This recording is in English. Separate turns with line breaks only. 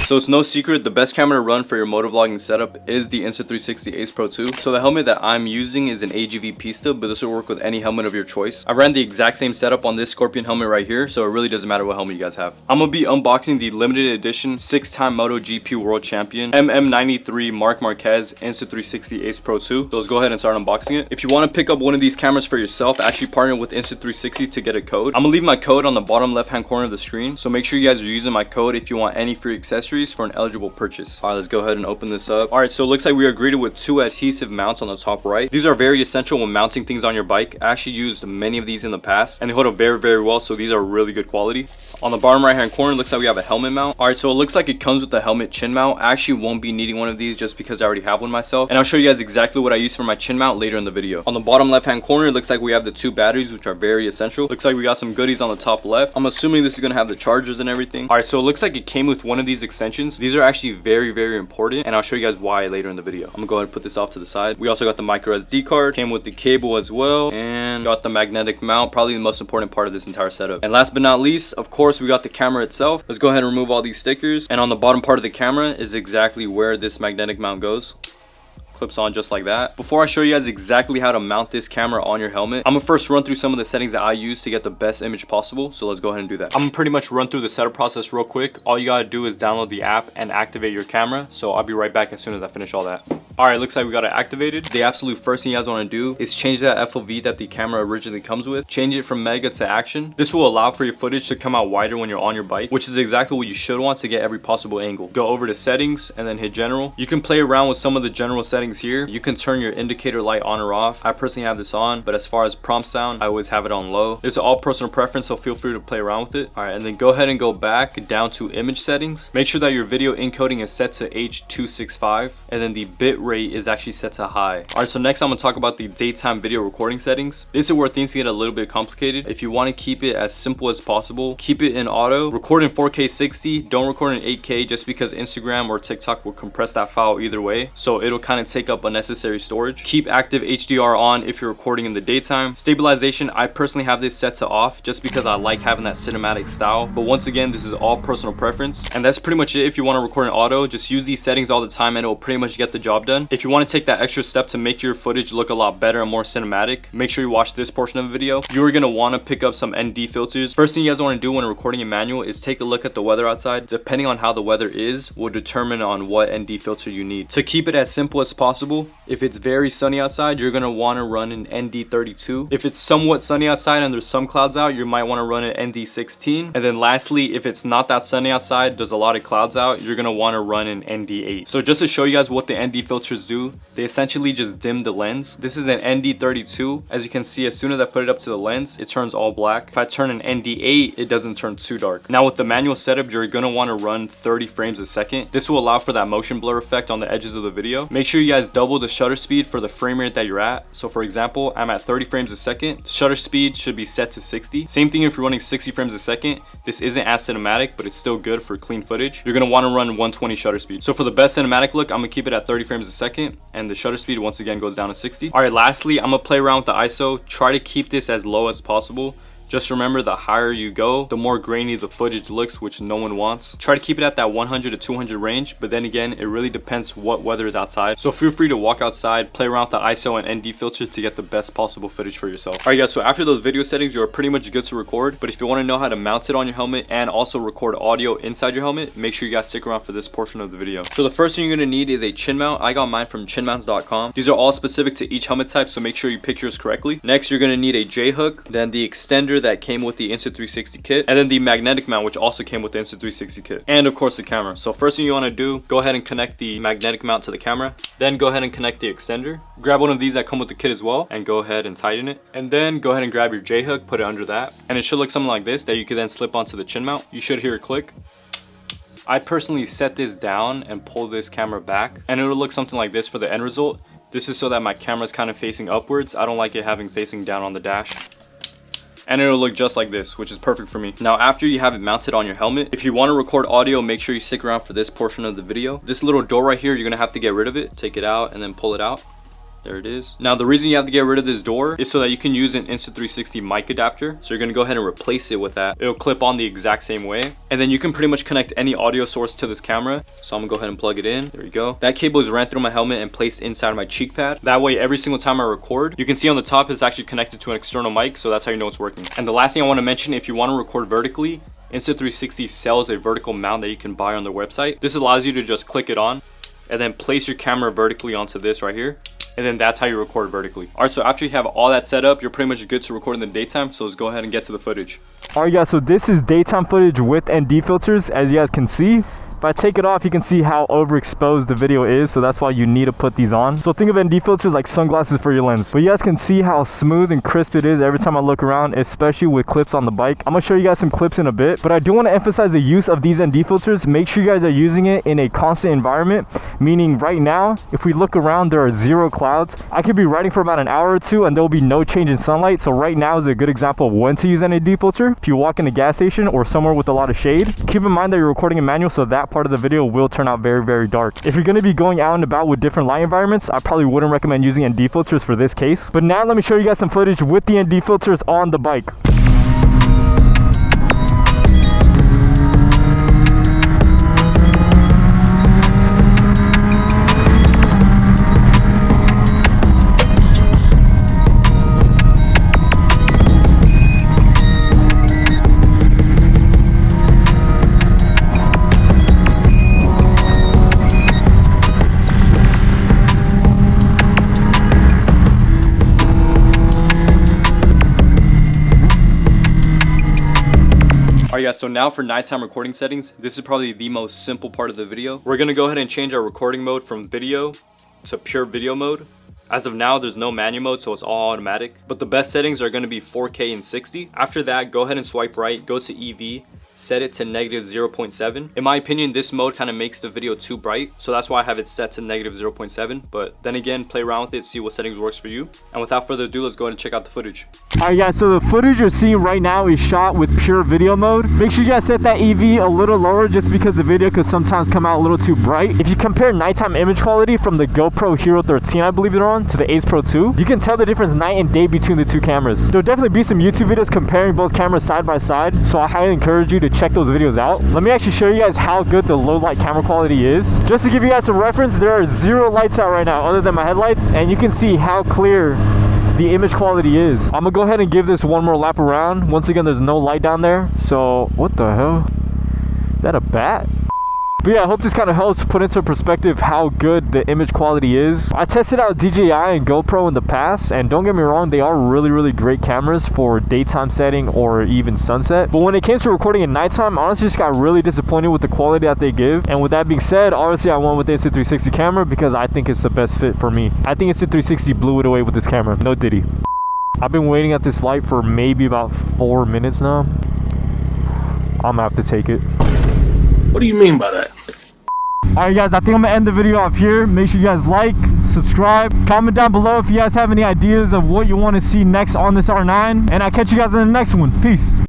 So it's no secret, the best camera to run for your motovlogging setup is the Insta360 Ace Pro 2. So the helmet that I'm using is an AGV Pista, but this will work with any helmet of your choice. I ran the exact same setup on this Scorpion helmet right here, so it really doesn't matter what helmet you guys have. I'm gonna be unboxing the limited edition 6-time MotoGP World Champion MM93 Marc Marquez Insta360 Ace Pro 2. So let's go ahead and start unboxing it. If you want to pick up one of these cameras for yourself, actually partner with Insta360 to get a code. I'm gonna leave my code on the bottom left hand corner of the screen, so make sure you guys are using my code if you want any free accessories for an eligible purchase. All right, let's go ahead and open this up. All right, so it looks like we are greeted with 2 adhesive mounts on the top right. These are very essential when mounting things on your bike. I actually used many of these in the past and they hold up very well, so these are really good quality. On the bottom right hand corner, it looks like we have a helmet mount. All right, so it looks like it comes with the helmet chin mount. I actually won't be needing one of these just because I already have one myself, and I'll show you guys exactly what I use for my chin mount later in the video. On the bottom left hand corner, it looks like we have the 2 batteries, which are very essential. Looks like we got some goodies on the top left. I'm assuming this is gonna have the chargers and everything. All right, so it looks like it came with one of these extensions. These are actually very important, and I'll show you guys why later in the video. I'm gonna go ahead and put this off to the side. We also got the micro SD card, came with the cable as well, and got the magnetic mount, probably the most important part of this entire setup. And last but not least, of course, we got the camera itself. Let's go ahead and remove all these stickers, and on the bottom part of the camera is exactly where this magnetic mount goes. Clips on just like that. Before I show you guys exactly how to mount this camera on your helmet, I'm gonna first run through some of the settings that I use to get the best image possible. So let's go ahead and do that. I'm gonna pretty much run through the setup process real quick. All you gotta do is download the app and activate your camera. So I'll be right back as soon as I finish all that. All right, looks like we got it activated. The absolute first thing you guys want to do is change that FOV that the camera originally comes with. Change it from mega to action. This will allow for your footage to come out wider when you're on your bike, which is exactly what you should want to get every possible angle. Go over to settings and then hit general. You can play around with some of the general settings here. You can turn your indicator light on or off. I personally have this on, but as far as prompt sound, I always have it on low. It's all personal preference, so feel free to play around with it. All right, and then go ahead and go back down to image settings. Make sure that your video encoding is set to H.265, and then the bit rate is actually set to high. All right, so next I'm gonna talk about the daytime video recording settings. This is where things get a little bit complicated. If you want to keep it as simple as possible, keep it in auto. Record in 4K 60. Don't record in 8K just because Instagram or TikTok will compress that file either way, so it'll kind of take up unnecessary storage. Keep active HDR on if you're recording in the daytime. Stabilization, I personally have this set to off just because I like having that cinematic style, but once again, this is all personal preference, and that's pretty much it. If you want to record in auto, just use these settings all the time and it will pretty much get the job done. If you want to take that extra step to make your footage look a lot better and more cinematic, make sure you watch this portion of the video. You're gonna want to pick up some ND filters. First thing you guys want to do when recording in manual is take a look at the weather outside. Depending on how the weather is will determine on what ND filter you need. To keep it as simple as possible, if it's very sunny outside, you're gonna want to run an ND32. If it's somewhat sunny outside and there's some clouds out, you might want to run an ND16. And then lastly, if it's not that sunny outside, there's a lot of clouds out, you're gonna want to run an ND8. So just to show you guys what the ND filters do, they essentially just dim the lens. This is an ND32. As you can see, as soon as I put it up to the lens, it turns all black. If I turn an ND8, it doesn't turn too dark. Now with the manual setup, you're gonna want to run 30 frames a second. This will allow for that motion blur effect on the edges of the video. Make sure you guys double the shutter speed for the frame rate that you're at. So for example, I'm at 30 frames a second. Shutter speed should be set to 60. Same thing if you're running 60 frames a second. This isn't as cinematic, but it's still good for clean footage. You're gonna want to run 120 shutter speed. So for the best cinematic look, I'm gonna keep it at 30 frames a second, and the shutter speed once again goes down to 60. All right, lastly, I'm gonna play around with the ISO. Try to keep this as low as possible. Just remember, the higher you go, the more grainy the footage looks, which no one wants. Try to keep it at that 100 to 200 range, but then again, it really depends what weather is outside. So feel free to walk outside, play around with the ISO and ND filters to get the best possible footage for yourself. All right guys, so after those video settings, you're pretty much good to record. But if you want to know how to mount it on your helmet and also record audio inside your helmet, make sure you guys stick around for this portion of the video. So the first thing you're gonna need is a chin mount. I got mine from chinmounts.com. These are all specific to each helmet type, so make sure you pick yours correctly. Next, you're gonna need a J hook, then the extender that came with the Insta360 kit, and then the magnetic mount, which also came with the Insta360 kit, and of course the camera. So first thing you want to do, go ahead and connect the magnetic mount to the camera, then go ahead and connect the extender. Grab one of these that come with the kit as well and go ahead and tighten it, and then go ahead and grab your J hook, put it under that, and it should look something like this that you can then slip onto the chin mount. You should hear a click. I personally set this down and pull this camera back, and it'll look something like this for the end result. This is so that my camera is kind of facing upwards. I don't like it having facing down on the dash. And it'll look just like this, which is perfect for me. Now after you have it mounted on your helmet, if you want to record audio, make sure you stick around for this portion of the video. This little door right here, you're gonna have to get rid of it. Take it out and then pull it out. There it is. Now the reason you have to get rid of this door is so that you can use an Insta360 mic adapter. So you're gonna go ahead and replace it with that. It'll clip on the exact same way. And then you can pretty much connect any audio source to this camera. So I'm gonna go ahead and plug it in. There you go. That cable is ran through my helmet and placed inside of my cheek pad. That way every single time I record, you can see on the top it's actually connected to an external mic. So that's how you know it's working. And the last thing I wanna mention, if you wanna record vertically, Insta360 sells a vertical mount that you can buy on their website. This allows you to just click it on and then place your camera vertically onto this right here. And then that's how you record vertically. All right, so after you have all that set up, you're pretty much good to record in the daytime. So let's go ahead and get to the footage.
All right, guys, so this is daytime footage with ND filters, as you guys can see. If I take it off, you can see how overexposed the video is, so that's why you need to put these on. So think of ND filters like sunglasses for your lens. But you guys can see how smooth and crisp it is every time I look around, especially with clips on the bike. I'm gonna show you guys some clips in a bit, but I do want to emphasize the use of these ND filters. Make sure you guys are using it in a constant environment, meaning right now, if we look around, there are 0 clouds. I could be riding for about an hour or two and there will be no change in sunlight. So right now is a good example of when to use an ND filter. If you walk in a gas station or somewhere with a lot of shade, keep in mind that you're recording in manual, so that part of the video will turn out very, very dark. If you're going to be going out and about with different light environments, I probably wouldn't recommend using ND filters for this case. But now let me show you guys some footage with the ND filters on the bike.
Alright guys, so now for nighttime recording settings, this is probably the most simple part of the video. We're gonna go ahead and change our recording mode from video to pure video mode. As of now, there's no manual mode, so it's all automatic. But the best settings are gonna be 4K and 60. After that, go ahead and swipe right, go to EV, set it to -0.7. In my opinion, this mode kind of makes the video too bright, so that's why I have it set to -0.7. But then again, play around with it, see what settings works for you. And without further ado, let's go ahead and check out the footage.
Alright guys, so the footage you're seeing right now is shot with pure video mode. Make sure you guys set that EV a little lower just because the video could sometimes come out a little too bright. If you compare nighttime image quality from the GoPro Hero 13, I believe they're on, to the Ace Pro 2, you can tell the difference night and day between the two cameras. There'll definitely be some YouTube videos comparing both cameras side by side, so I highly encourage you to check those videos out. Let me actually show you guys how good the low light camera quality is. Just to give you guys some reference, there are 0 lights out right now other than my headlights, and you can see how clear the image quality is. I'm gonna go ahead and give this one more lap around. Once again, there's no light down there, so what the hell? Is that a bat? But yeah, I hope this kind of helps put into perspective how good the image quality is. I tested out DJI and GoPro in the past, and don't get me wrong, they are really, really great cameras for daytime setting or even sunset. But when it came to recording at nighttime, I honestly just got really disappointed with the quality that they give. And with that being said, obviously I went with the Insta360 camera because I think it's the best fit for me. I think Insta360 blew it away with this camera, no diddy. I've been waiting at this light for maybe about 4 minutes now. I'm gonna have to take it.
What do you mean by that?
Alright guys, I think I'm gonna end the video off here. Make sure you guys like, subscribe, comment down below if you guys have any ideas of what you want to see next on this R9. And I'll catch you guys in the next one. Peace.